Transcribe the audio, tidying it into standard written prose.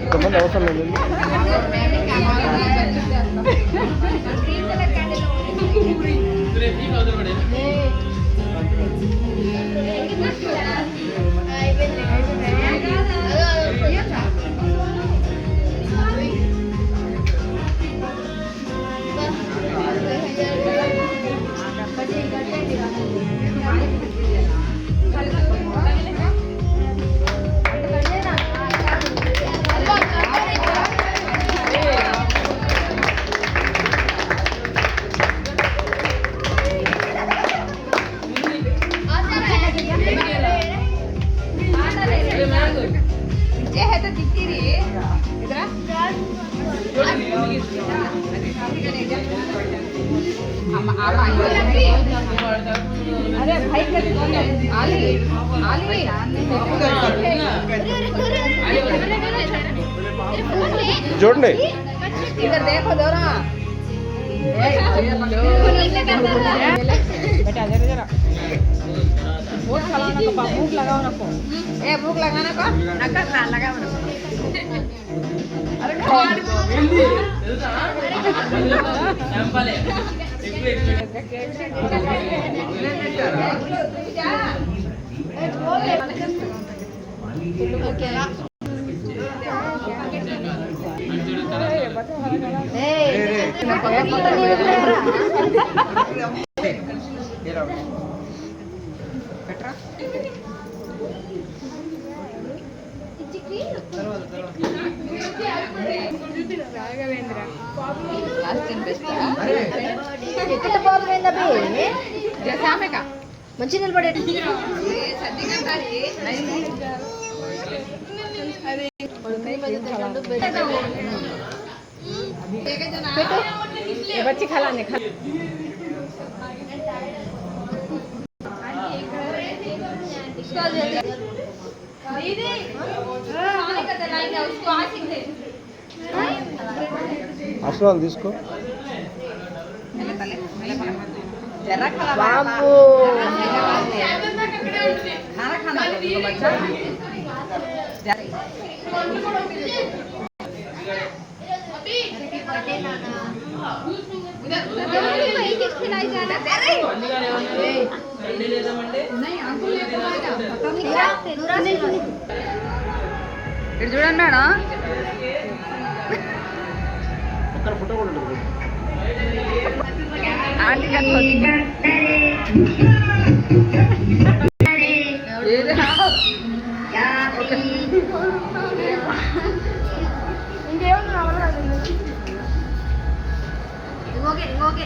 ఇంతమంది అవసరం లేదు. अरे भाई आली आली చూడండి इधर देखो दोरा बेटा जरा जरा भूख लगाना को भूख लगाओ ना को ए भूख लगाना को नका खा लगाओ ना अरे हिंदी संपले మంచి నిలబడే बच्चे खिलाने ఆశీర్వాదం తీసుకో. बाबू खाना खाना बच्चा ఇటు చూడండి మేడం ఆంటీ ఇంకోకే